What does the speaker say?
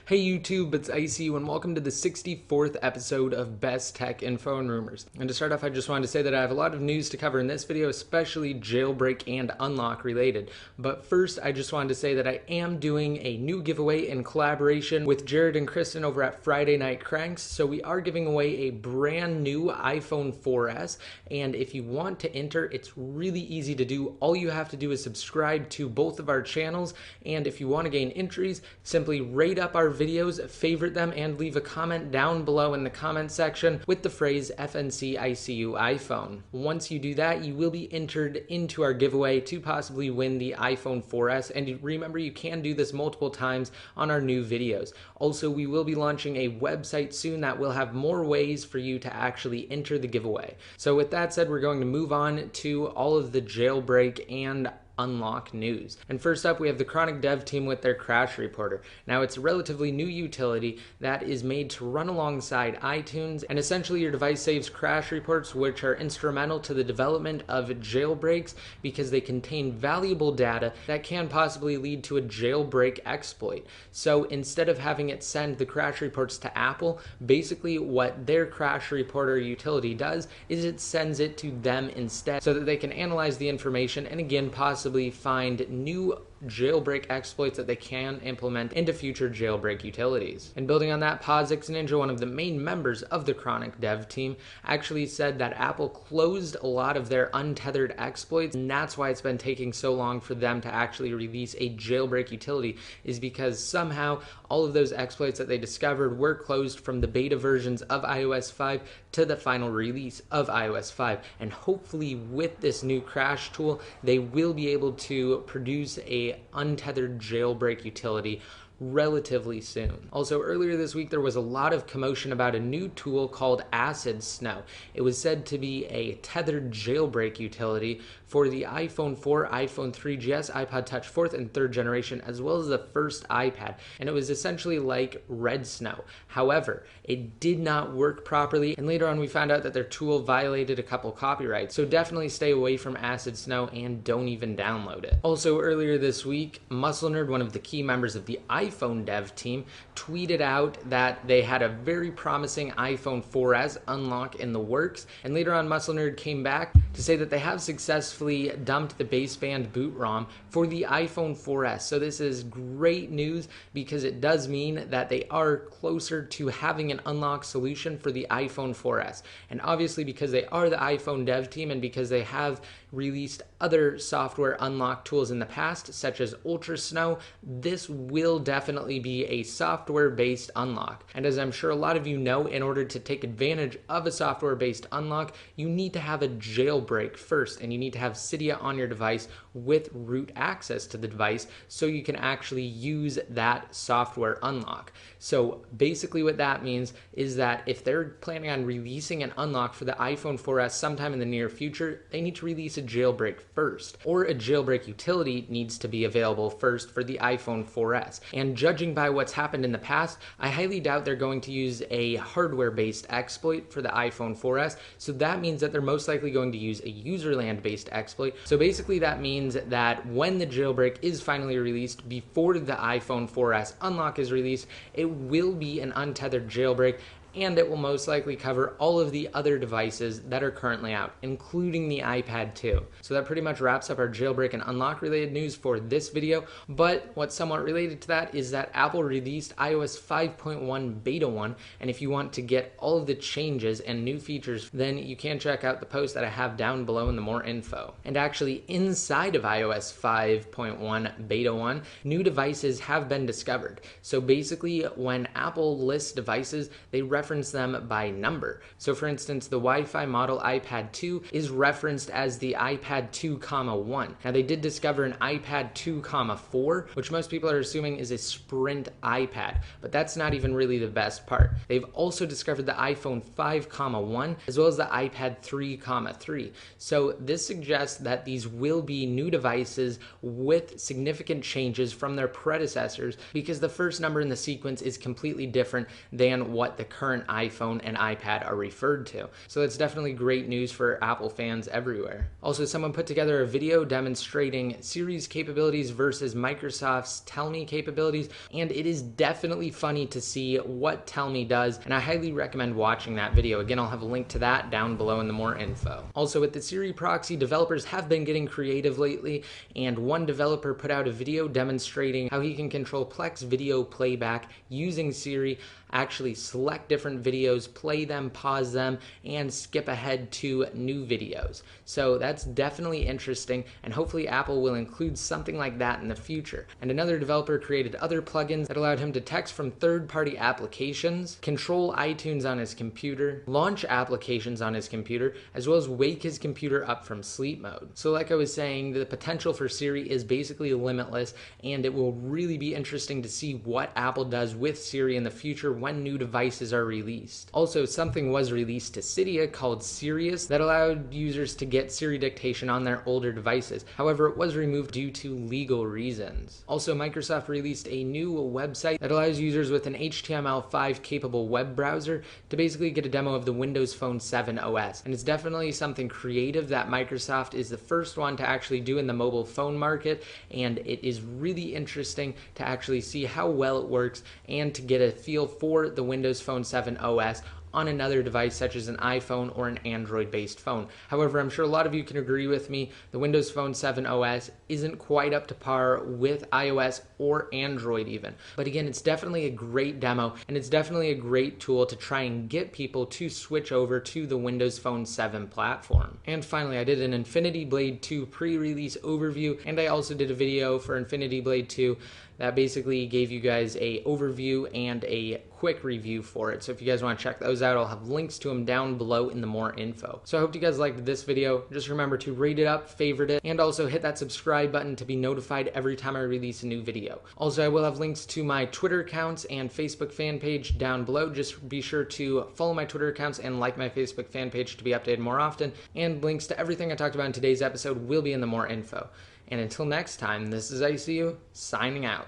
Hey YouTube, it's ICU and welcome to the 64th episode of Best Tech Info and Rumors. And to start off, I just wanted to say that I have a lot of news to cover in this video, especially jailbreak and unlock related. But first, I just wanted to say that I am doing a new giveaway in collaboration with Jared and Kristen over at Friday Night Cranks. So we are giving away a brand new iPhone 4S. And if you want to enter, it's really easy to do. All you have to do is subscribe to both of our channels. And if you want to gain entries, simply rate up our videos, favorite them, and leave a comment down below in the comment section with the phrase FNCICU iPhone. Once you do that, you will be entered into our giveaway to possibly win the iPhone 4S. And remember, you can do this multiple times on our new videos. Also, we will be launching a website soon that will have more ways for you to actually enter the giveaway. So with that said, we're going to move on to all of the jailbreak and unlock news. And first up, we have the Chronic Dev team with their Crash Reporter. Now, it's a relatively new utility that is made to run alongside iTunes, and essentially your device saves crash reports, which are instrumental to the development of jailbreaks because they contain valuable data that can possibly lead to a jailbreak exploit. So instead of having it send the crash reports to Apple, basically what their Crash Reporter utility does is it sends it to them instead so that they can analyze the information and again possibly find new jailbreak exploits that they can implement into future jailbreak utilities. And building on that, POSIX Ninja, one of the main members of the Chronic Dev team, actually said that Apple closed a lot of their untethered exploits, and that's why it's been taking so long for them to actually release a jailbreak utility, is because somehow all of those exploits that they discovered were closed from the beta versions of iOS 5 to the final release of iOS 5. And hopefully with this new crash tool, they will be able to produce a untethered jailbreak utility relatively soon. Also, earlier this week, there was a lot of commotion about a new tool called Acid Snow. It was said to be a tethered jailbreak utility for the iPhone 4, iPhone 3GS, iPod Touch 4th and 3rd generation, as well as the first iPad. And it was essentially like Red Snow. However, it did not work properly, and later on we found out that their tool violated a couple copyrights. So definitely stay away from Acid Snow and don't even download it. Also, earlier this week, Muscle Nerd, one of the key members of the iPhone dev team, tweeted out that they had a very promising iPhone 4S unlock in the works, and later on Muscle Nerd came back to say that they have successfully dumped the baseband boot ROM for the iPhone 4S. So this is great news because it does mean that they are closer to having an unlock solution for the iPhone 4S. And obviously because they are the iPhone dev team and because they have released other software unlock tools in the past, such as Ultra Snow, this will definitely be a software-based unlock. And as I'm sure a lot of you know, in order to take advantage of a software-based unlock, you need to have a jailbreak first, and you need to have Cydia on your device with root access to the device so you can actually use that software unlock. So basically what that means is that if they're planning on releasing an unlock for the iPhone 4S sometime in the near future, they need to release a jailbreak first, or a jailbreak utility needs to be available first for the iPhone 4S. And judging by what's happened in the past, I highly doubt they're going to use a hardware-based exploit for the iPhone 4S, so that means that they're most likely going to use a userland-based exploit. So basically that means that when the jailbreak is finally released, before the iPhone 4S unlock is released, it will be an untethered jailbreak, and it will most likely cover all of the other devices that are currently out, including the iPad 2. So that pretty much wraps up our jailbreak and unlock related news for this video, but what's somewhat related to that is that Apple released iOS 5.1 Beta 1, and if you want to get all of the changes and new features, then you can check out the post that I have down below in the more info. And actually, inside of iOS 5.1 Beta 1, new devices have been discovered. So basically, when Apple lists devices, they reference them by number. So for instance, the Wi-Fi model iPad 2 is referenced as the iPad 2, 1. Now they did discover an iPad 2, 4, which most people are assuming is a Sprint iPad, but that's not even really the best part. They've also discovered the iPhone 5, 1, as well as the iPad 3, 3. So this suggests that these will be new devices with significant changes from their predecessors because the first number in the sequence is completely different than what the current current iPhone and iPad are referred to. So that's definitely great news for Apple fans everywhere. Also, someone put together a video demonstrating Siri's capabilities versus Microsoft's Tell Me capabilities, and it is definitely funny to see what Tell Me does, and I highly recommend watching that video. Again, I'll have a link to that down below in the more info. Also, with the Siri proxy, developers have been getting creative lately, and one developer put out a video demonstrating how he can control Plex video playback using Siri, actually select different videos, play them, pause them, and skip ahead to new videos. So that's definitely interesting, and hopefully Apple will include something like that in the future. And another developer created other plugins that allowed him to text from third-party applications, control iTunes on his computer, launch applications on his computer, as well as wake his computer up from sleep mode. So like I was saying, the potential for Siri is basically limitless, and it will really be interesting to see what Apple does with Siri in the future when new devices are released. Also, something was released to Cydia called Sirius that allowed users to get Siri dictation on their older devices. However, it was removed due to legal reasons. Also, Microsoft released a new website that allows users with an HTML5 capable web browser to basically get a demo of the Windows Phone 7 OS. And it's definitely something creative that Microsoft is the first one to actually do in the mobile phone market, and it is really interesting to actually see how well it works and to get a feel for the Windows Phone 7 OS on another device such as an iPhone or an Android-based phone. However, I'm sure a lot of you can agree with me, the Windows Phone 7 OS isn't quite up to par with iOS or Android even. But again, it's definitely a great demo, and it's definitely a great tool to try and get people to switch over to the Windows Phone 7 platform. And finally, I did an Infinity Blade 2 pre-release overview, and I also did a video for Infinity Blade 2 that basically gave you guys a overview and a quick review for it. So if you guys want to check those out, I'll have links to them down below in the more info. So I hope you guys liked this video. Just remember to rate it up, favorite it, and also hit that subscribe button to be notified every time I release a new video. Also, I will have links to my Twitter accounts and Facebook fan page down below. Just be sure to follow my Twitter accounts and like my Facebook fan page to be updated more often. And links to everything I talked about in today's episode will be in the more info. And until next time, this is ICU signing out.